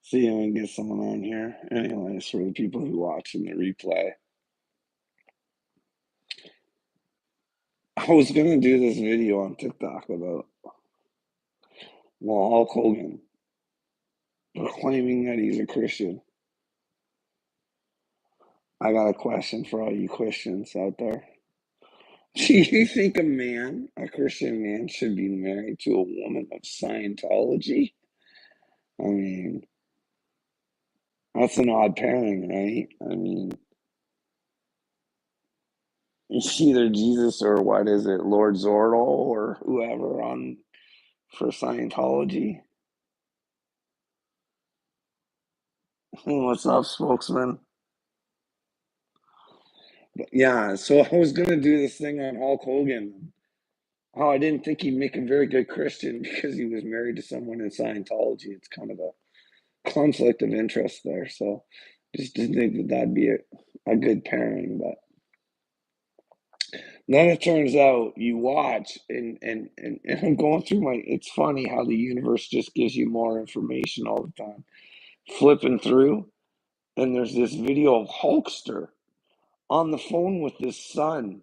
See, I'm gonna get someone on here. Anyways, for the people who watch in the replay, I was gonna do this video on TikTok about Hulk Hogan proclaiming that he's a Christian. I got a question for all you Christians out there. Do you think a Christian man, should be married to a woman of Scientology? I mean, that's an odd pairing, right? I mean, it's either Jesus or what is it, Lord Zordal or whoever on for Scientology. What's up, spokesman? Yeah, so I was gonna do this thing on Hulk Hogan. Oh, I didn't think he'd make a very good Christian because he was married to someone in Scientology. It's kind of a conflict of interest there. So just didn't think that that'd be a good pairing. But then it turns out you watch and I'm going through it's funny how the universe just gives you more information all the time. Flipping through, and there's this video of Hulkster on the phone with his son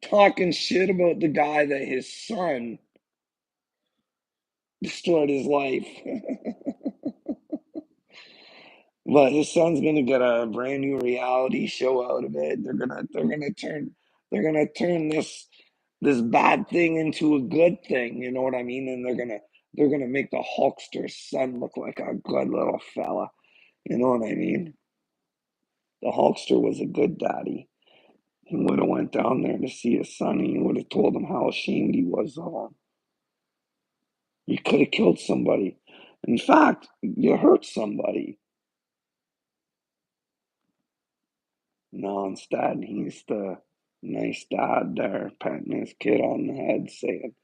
talking shit about the guy that his son destroyed his life. But his son's gonna get a brand new reality show out of it. They're gonna turn this bad thing into a good thing. You know what I mean? And they're gonna make the Hulkster's son look like a good little fella. You know what I mean? The Hulkster was a good daddy. He would have went down there to see his son, and he would have told him how ashamed he was of him. You could have killed somebody. In fact, you hurt somebody. No, instead, he's the nice dad there, patting his kid on the head, saying,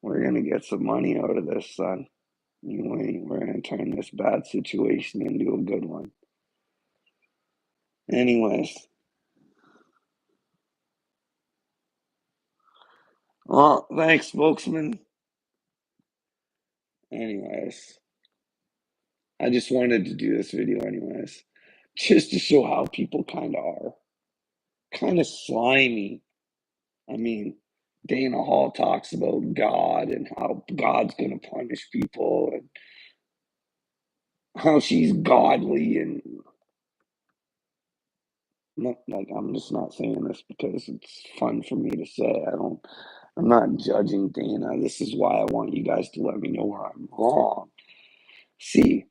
"We're going to get some money out of this, son. You ain't. We're going to turn this bad situation into a good one." Anyways, well, thanks, spokesman. Anyways, I just wanted to do this video, anyways, just to show how people kind of are. Kind of slimy. I mean, Dana Hall talks about God and how God's going to punish people and how she's godly and not, like I'm just not saying this because it's fun for me to say. I'm not judging Dana. This is why I want you guys to let me know where I'm wrong. See,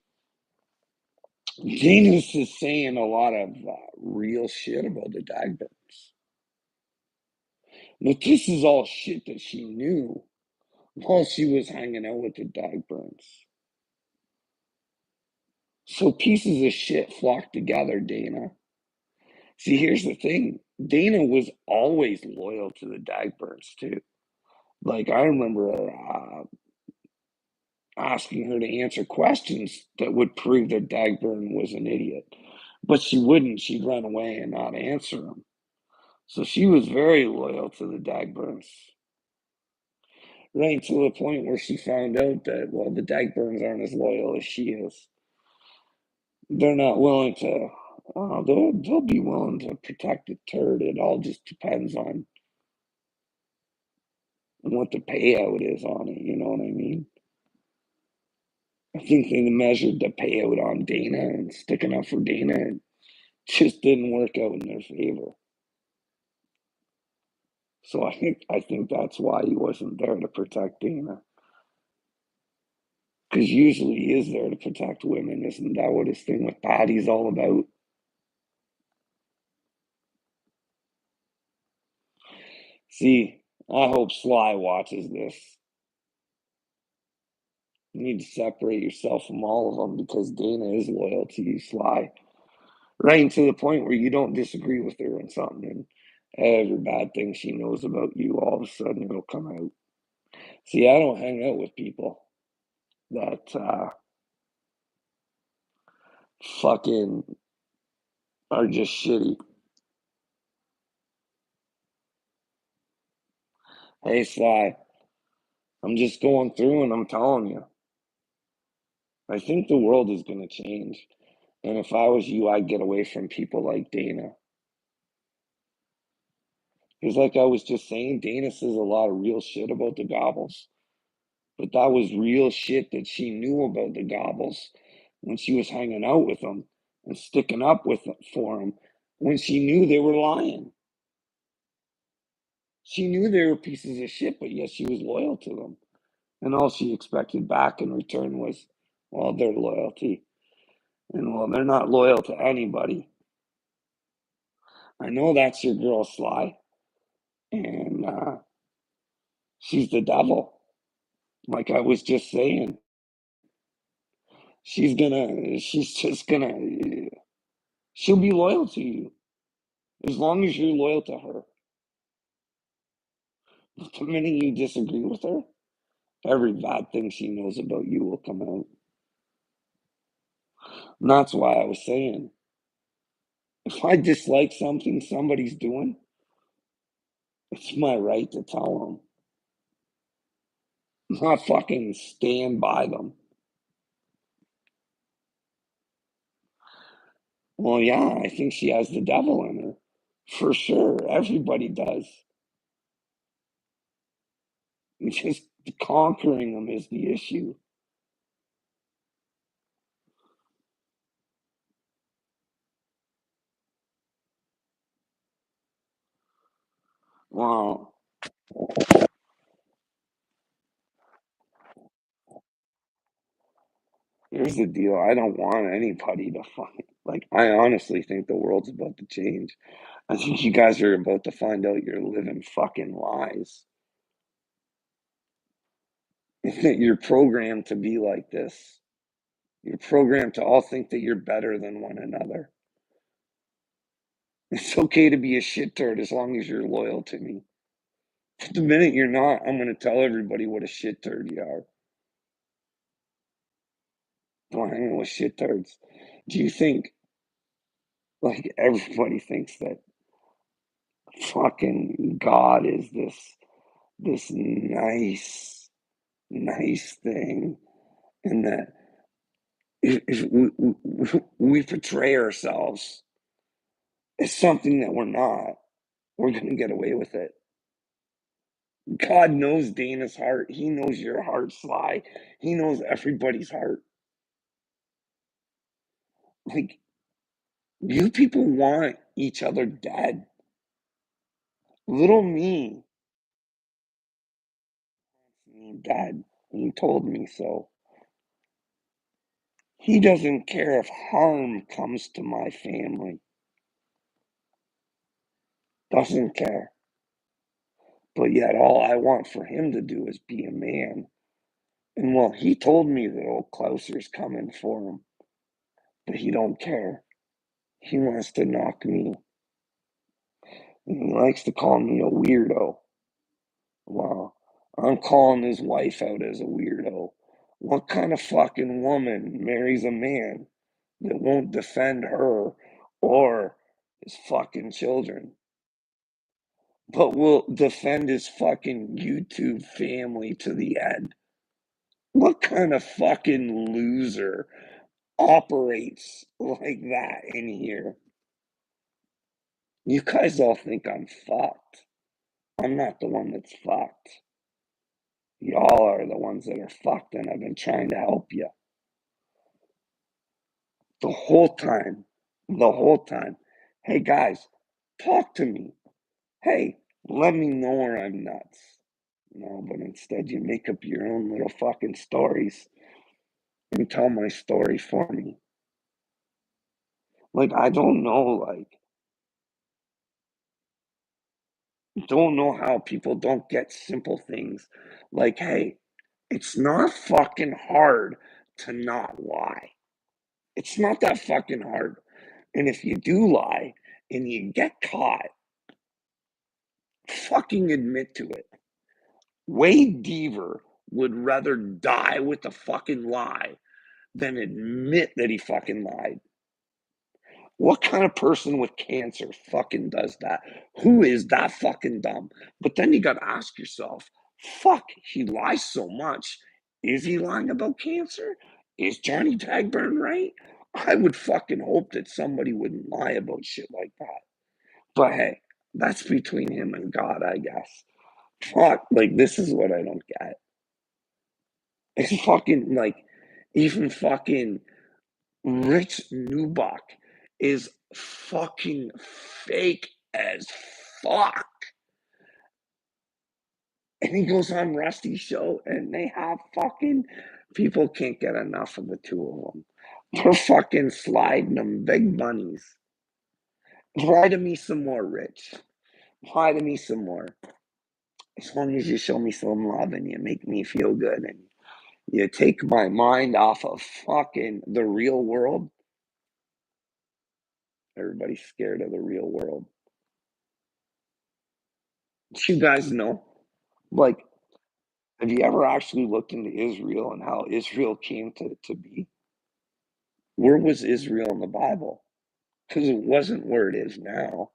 Dana's is saying a lot of real shit about the Dagburns. But this is all shit that she knew while she was hanging out with the Dagburns. So pieces of shit flock together, Dana. See, here's the thing. Dana was always loyal to the Dagburns, too. Like, I remember asking her to answer questions that would prove that Dagburn was an idiot. But she wouldn't. She'd run away and not answer them. So she was very loyal to the Dagburns. Right to the point where she found out that, well, the Dagburns aren't as loyal as she is. They're not willing to, they'll be willing to protect the turd. It all just depends on what the payout is on it. You know what I mean? I think they measured the payout on Dana and sticking up for Dana. It just didn't work out in their favor. So I think that's why he wasn't there to protect Dana. Because usually he is there to protect women. Isn't that what his thing with Patty's all about? See, I hope Sly watches this. You need to separate yourself from all of them because Dana is loyal to you, Sly. Right to the point where you don't disagree with her on something, and every bad thing she knows about you, all of a sudden it'll come out. See, I don't hang out with people that fucking are just shitty. Hey, Sly, I'm just going through and I'm telling you. I think the world is going to change. And if I was you, I'd get away from people like Dana. Because, like I was just saying, Dana says a lot of real shit about the Gobbles. But that was real shit that she knew about the Gobbles when she was hanging out with them and sticking up with them, for them when she knew they were lying. She knew they were pieces of shit, but yet she was loyal to them. And all she expected back in return was, well, their loyalty. And well, they're not loyal to anybody. I know that's your girl, Sly. And she's the devil. Like I was just saying. She's just gonna, she'll be loyal to you as long as you're loyal to her. But the minute you disagree with her, every bad thing she knows about you will come out. And that's why I was saying, if I dislike something somebody's doing, it's my right to tell them, not fucking stand by them. Well, yeah, I think she has the devil in her. For sure. Everybody does. Just conquering them is the issue. Well, here's the deal. I don't want anybody to find. Like, I honestly think the world's about to change. I think you guys are about to find out you're living fucking lies. That you're programmed to be like this. You're programmed to all think that you're better than one another. It's okay to be a shit turd as long as you're loyal to me. But the minute you're not, I'm going to tell everybody what a shit turd you are. Don't hang with shit turds. Do you think, like, everybody thinks that fucking God is this nice thing, and that if we portray ourselves as something that we're not, we're going to get away with it. God knows Dana's heart. He knows your heart, Sly. He knows everybody's heart. Like, you people want each other dead. Little me dead. He told me so. He doesn't care if harm comes to my family. Doesn't care. But yet all I want for him to do is be a man. And well, he told me that old Klauser's coming for him. But he don't care. He wants to knock me. And he likes to call me a weirdo. Well, I'm calling his wife out as a weirdo. What kind of fucking woman marries a man that won't defend her or his fucking children, but will defend his fucking YouTube family to the end? What kind of fucking loser operates like that in here? You guys all think I'm fucked. I'm not the one that's fucked. Y'all are the ones that are fucked, and I've been trying to help you the whole time. The whole time. Hey guys, talk to me. Hey, let me know where I'm nuts. No, but instead you make up your own little fucking stories and tell my story for me. Like, I don't know, like, don't know how people don't get simple things. Like, hey, it's not fucking hard to not lie. It's not that fucking hard. And if you do lie and you get caught, fucking admit to it. Wade Deaver would rather die with a fucking lie than admit that he fucking lied. What kind of person with cancer fucking does that? Who is that fucking dumb? But then you got to ask yourself, fuck, he lies so much. Is he lying about cancer? Is Johnny Tagburn right? I would fucking hope that somebody wouldn't lie about shit like that. But hey, that's between him and God, I guess. Fuck, like, this is what I don't get. It's fucking, like, even fucking Rich Newbuck is fucking fake as fuck. And he goes on Rusty's show, and they have fucking people can't get enough of the two of them. They're fucking sliding them big bunnies. Lie to me some more, Rich. Lie to me some more. As long as you show me some love and you make me feel good and you take my mind off of fucking the real world. Everybody's scared of the real world. You guys know, like, have you ever actually looked into Israel and how Israel came to be? Where was Israel in the Bible? Because it wasn't where it is now.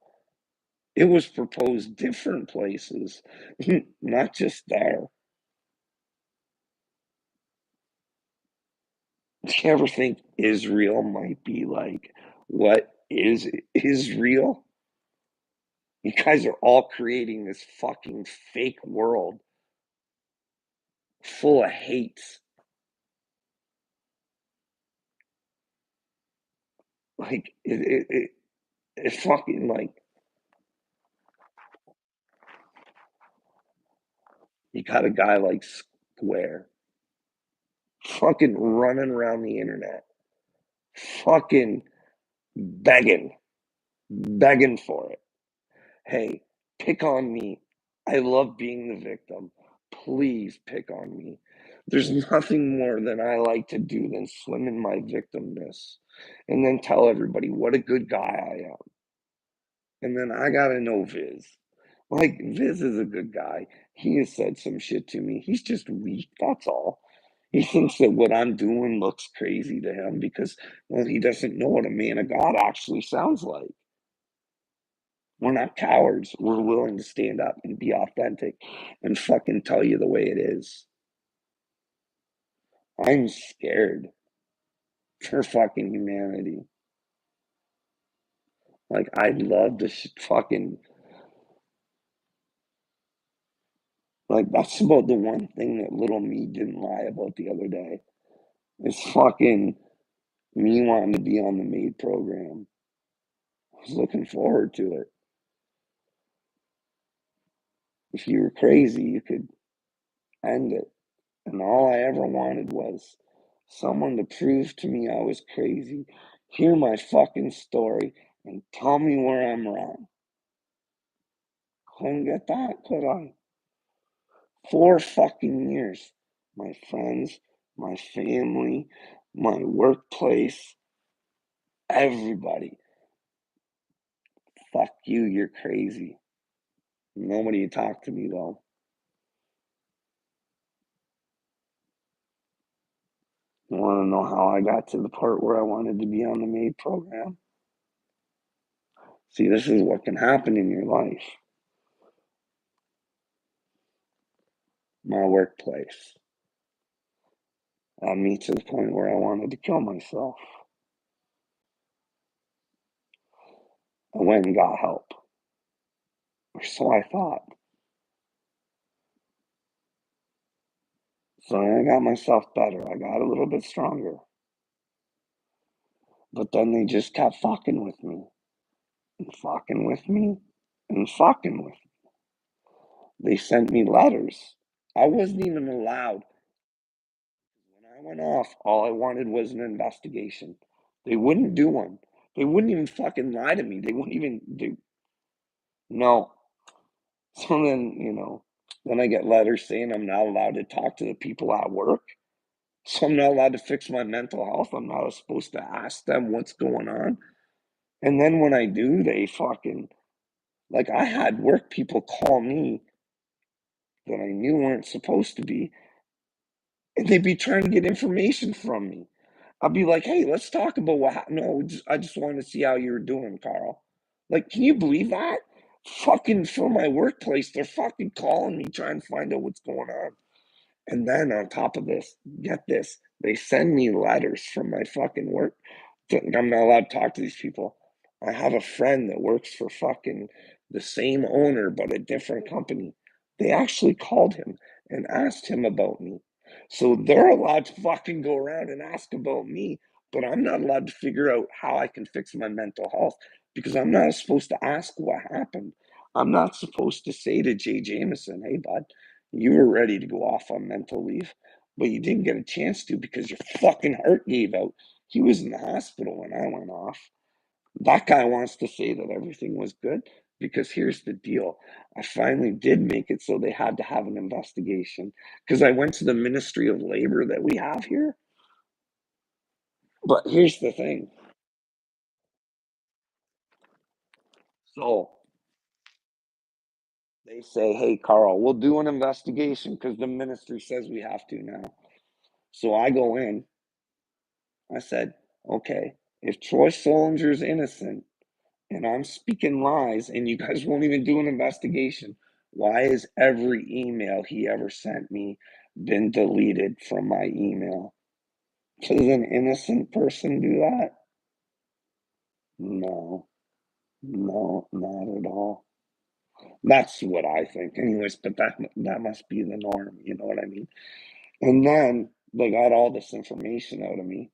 It was proposed different places, not just there. Do you ever think Israel might be like, what is Israel? You guys are all creating this fucking fake world full of hate. Like, it fucking, like, you got a guy like Square fucking running around the internet, fucking begging, begging for it. Hey, pick on me. I love being the victim. Please pick on me. There's nothing more than I like to do than swim in my victimness and then tell everybody what a good guy I am. And then I gotta know Viz. Like, Viz is a good guy. He has said some shit to me. He's just weak, that's all. He thinks that what I'm doing looks crazy to him because, well, he doesn't know what a man of God actually sounds like. We're not cowards. We're willing to stand up and be authentic and fucking tell you the way it is. I'm scared for fucking humanity. Like, I'd love to fucking, like, that's about the one thing that little me didn't lie about the other day. It's fucking me wanting to be on the MAID program. I was looking forward to it. If you were crazy, you could end it. And all I ever wanted was someone to prove to me I was crazy, hear my fucking story, and tell me where I'm wrong. Couldn't get that, could I? 4 fucking years. My friends, my family, my workplace, everybody. Fuck you, you're crazy. Nobody talked to me though. You want to know how I got to the part where I wanted to be on the MAID program? See, this is what can happen in your life. My workplace got me to the point where I wanted to kill myself. I went and got help. Or so I thought. So I got myself better. I got a little bit stronger. But then they just kept fucking with me. And fucking with me. And fucking with me. They sent me letters. I wasn't even allowed. When I went off, all I wanted was an investigation. They wouldn't do one. They wouldn't even fucking lie to me. They wouldn't even do. No. So then, then I get letters saying I'm not allowed to talk to the people at work. So I'm not allowed to fix my mental health. I'm not supposed to ask them what's going on. And then when I do, they fucking, like, I had work people call me that I knew weren't supposed to be, and they'd be trying to get information from me. I'd be like, hey, let's talk about what happened. No, I just wanted to see how you were doing, Carl. Like, can you believe that? Fucking from my workplace, they're fucking calling me trying to find out what's going on. And then on top of this, get this, they send me letters from my fucking work. I'm not allowed to talk to these people. I have a friend that works for fucking the same owner but a different company. They actually called him and asked him about me. So they're allowed to fucking go around and ask about me, but I'm not allowed to figure out how I can fix my mental health because I'm not supposed to ask what happened. I'm not supposed to say to Jay Jameson, hey, bud, you were ready to go off on mental leave, but you didn't get a chance to because your fucking heart gave out. He was in the hospital when I went off. That guy wants to say that everything was good because here's the deal. I finally did make it so they had to have an investigation because I went to the Ministry of Labor that we have here. But here's the thing. So they say, hey, Carl, we'll do an investigation because the ministry says we have to now. So I go in. I said, okay, if Troy Solinger's innocent, and I'm speaking lies, and you guys won't even do an investigation. Why is every email he ever sent me been deleted from my email? Does an innocent person do that? No, no, not at all. That's what I think, anyways. But that must be the norm. You know what I mean? And then they got all this information out of me.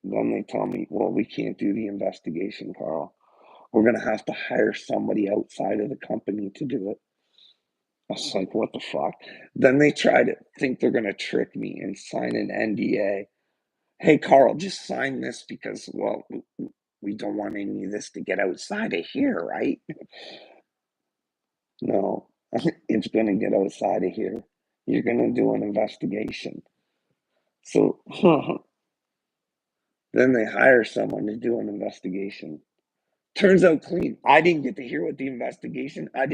Then they tell me, "Well, we can't do the investigation, Carl. We're gonna have to hire somebody outside of the company to do it." I was like, what the fuck? Then they try to think they're going to trick me and sign an NDA. Hey, Carl, just sign this because, well, we don't want any of this to get outside of here, right? No, it's going to get outside of here. You're going to do an investigation. So then they hire someone to do an investigation. Turns out clean. I didn't get to hear what the investigation. I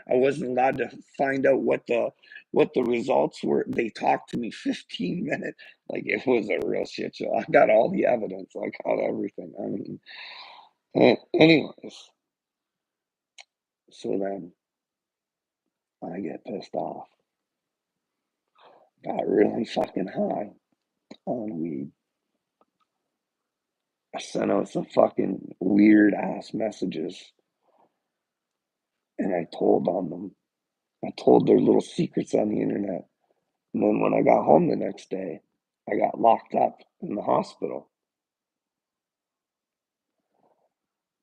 wasn't allowed to find out what the results were. They talked to me 15 minutes. Like it was a real shit show. I got all the evidence. I got everything. I mean, anyways, so then I get pissed off. Got really fucking high on weed. I sent out some fucking weird ass messages and I told on them. I told their little secrets on the internet. And then when I got home the next day, I got locked up in the hospital.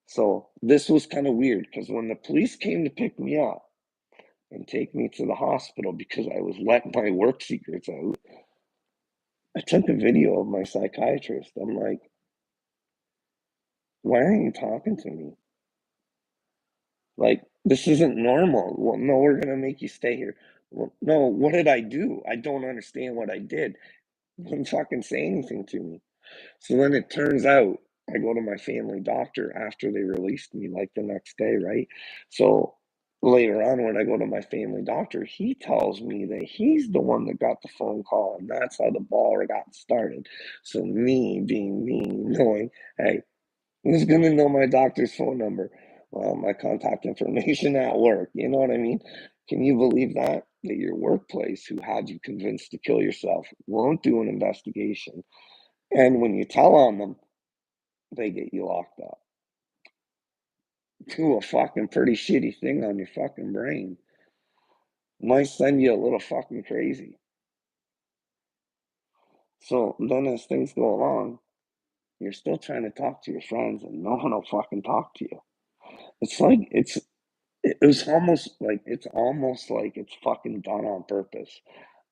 So this was kind of weird because when the police came to pick me up and take me to the hospital because I was letting my work secrets out, I took a video of my psychiatrist. I'm like, why aren't you talking to me? Like, this isn't normal. Well, no, we're going to make you stay here. Well, no, what did I do? I don't understand what I did. Didn't fucking say anything to me. So then it turns out I go to my family doctor after they released me, like the next day, right? So later on, when I go to my family doctor, he tells me that he's the one that got the phone call, and that's how the ball got started. So me being me, knowing, hey, who's gonna know my doctor's phone number? Well, my contact information at work. You know what I mean? Can you believe that? That your workplace, who had you convinced to kill yourself, won't do an investigation. And when you tell on them, they get you locked up. Do a fucking pretty shitty thing on your fucking brain. Might send you a little fucking crazy. So then as things go along, you're still trying to talk to your friends and no one will fucking talk to you. It's like it's almost like it's fucking done on purpose.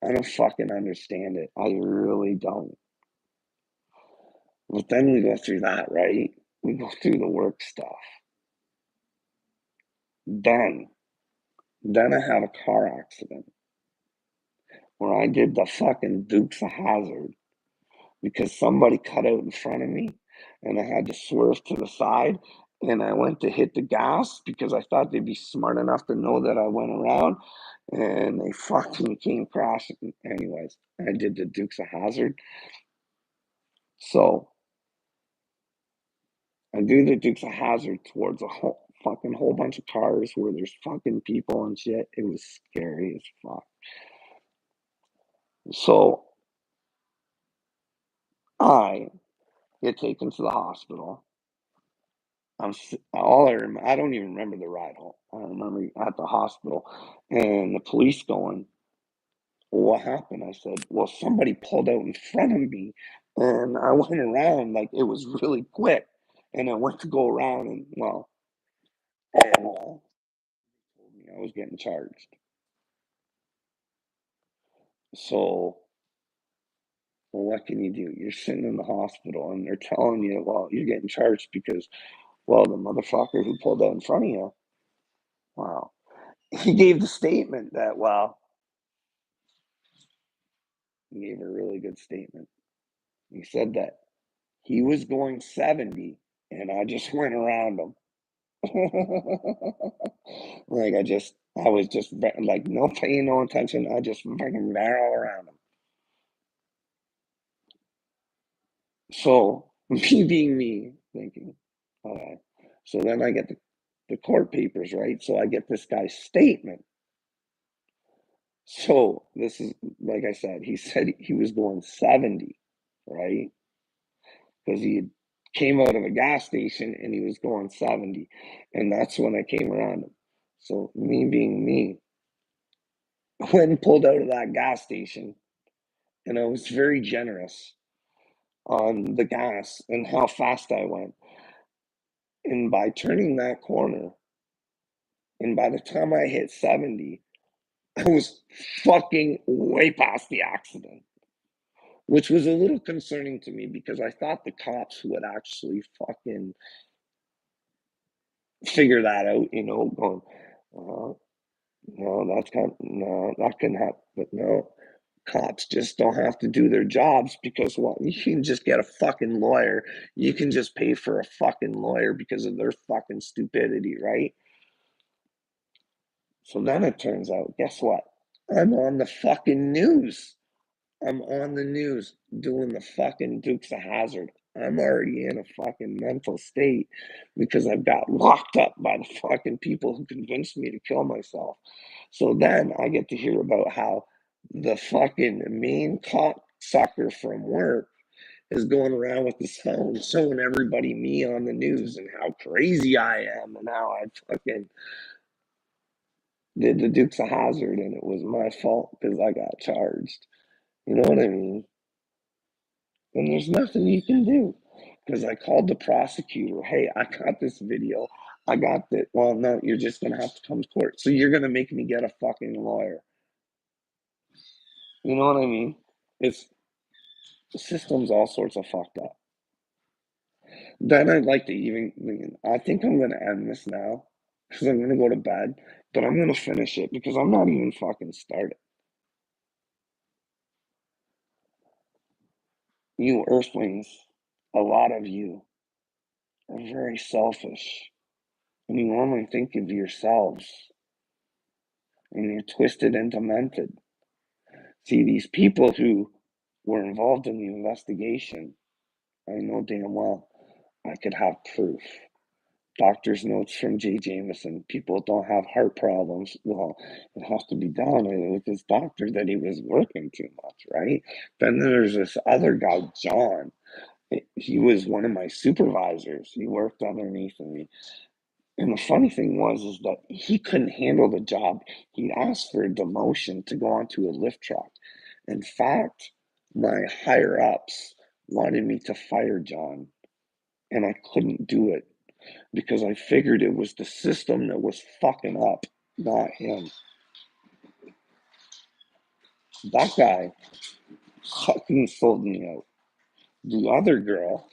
I don't fucking understand it. I really don't. But then we go through that, right? We go through the work stuff. Then then I have a car accident where I did the fucking Dukes of Hazard because somebody cut out in front of me and I had to swerve to the side and I went to hit the gas because I thought they'd be smart enough to know that I went around and they fucking came crashing. Anyways, I did the Dukes of Hazard. So I do the Dukes of Hazard towards a whole bunch of cars where there's fucking people and shit. It was scary as fuck. So I get taken to the hospital. I don't even remember the ride home. I remember at the hospital and the police going, "Well, what happened?" I said, "Well, somebody pulled out in front of me and I went around like it was really quick. And I went to go around and told me I was getting charged." So, well, what can you do? You're sitting in the hospital and they're telling you, well, you're getting charged because, well, the motherfucker who pulled out in front of you, wow. He gave the statement that, well, he gave a really good statement. He said that he was going 70 and I just went around him. Like I was just like no paying no attention. I just fucking ran all around him. So me being me, thinking, okay. So then I get the court papers, right? So I get this guy's statement. So this is like I said, he said he was going 70, right? Because he came out of a gas station and he was going 70. And that's when I came around him. So me being me, I went and pulled out of that gas station and I was very generous on the gas and how fast I went. And by turning that corner, and by the time I hit 70, I was fucking way past the accident, which was a little concerning to me because I thought the cops would actually fucking figure that out, going, well, no, no, that can happen. But no, cops just don't have to do their jobs because, well, you can just get a fucking lawyer. You can just pay for a fucking lawyer because of their fucking stupidity, right? So then it turns out, guess what? I'm on the fucking news. I'm on the news doing the fucking Dukes of Hazzard. I'm already in a fucking mental state because I've got locked up by the fucking people who convinced me to kill myself. So then I get to hear about how the fucking main cocksucker from work is going around with his phone showing everybody me on the news and how crazy I am and how I fucking did the Dukes of Hazzard and it was my fault because I got charged. You know what I mean? And there's nothing you can do because I called the prosecutor. Hey, I got this video. I got that. Well, no, you're just gonna have to come to court. So you're gonna make me get a fucking lawyer. You know what I mean? It's the system's all sorts of fucked up. Then I'd like to even. I think I'm gonna end this now because I'm gonna go to bed. But I'm gonna finish it because I'm not even fucking started. You Earthlings, a lot of you are very selfish, and you only think of yourselves. And you're twisted and demented. See, these people who were involved in the investigation, I know damn well I could have proof. Doctor's notes from Jay Jameson. People don't have heart problems. Well, it has to be done with this doctor that he was working too much, right? Then there's this other guy, John. He was one of my supervisors. He worked underneath me. And the funny thing was is that he couldn't handle the job. He asked for a demotion to go onto a lift truck. In fact, my higher ups wanted me to fire John, and I couldn't do it because I figured it was the system that was fucking up, not him. That guy fucking sold me out. The other girl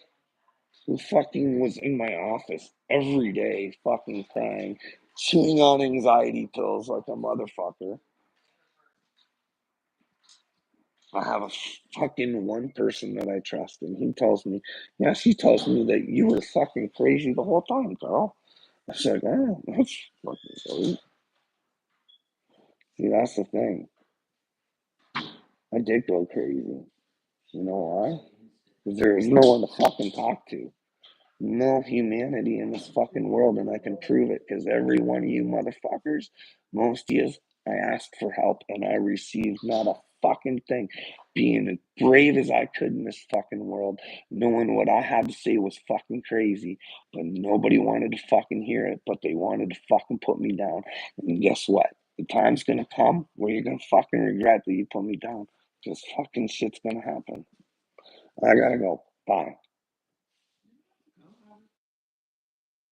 who fucking was in my office every day, fucking crying, chewing on anxiety pills like a motherfucker. I have a fucking one person that I trust, and he tells me, yeah, she tells me that you were fucking crazy the whole time, Carl. I said, oh, that's fucking great. See, that's the thing. I did go crazy. You know why? Because there was no one to fucking talk to. No humanity in this fucking world, and I can prove it because every one of you motherfuckers, most of you, I asked for help and I received not a fucking thing, being as brave as I could in this fucking world, knowing what I had to say was fucking crazy, but nobody wanted to fucking hear it, but they wanted to fucking put me down. And guess what? The time's gonna come where you're gonna fucking regret that you put me down. Because fucking shit's gonna happen. I gotta go. Bye.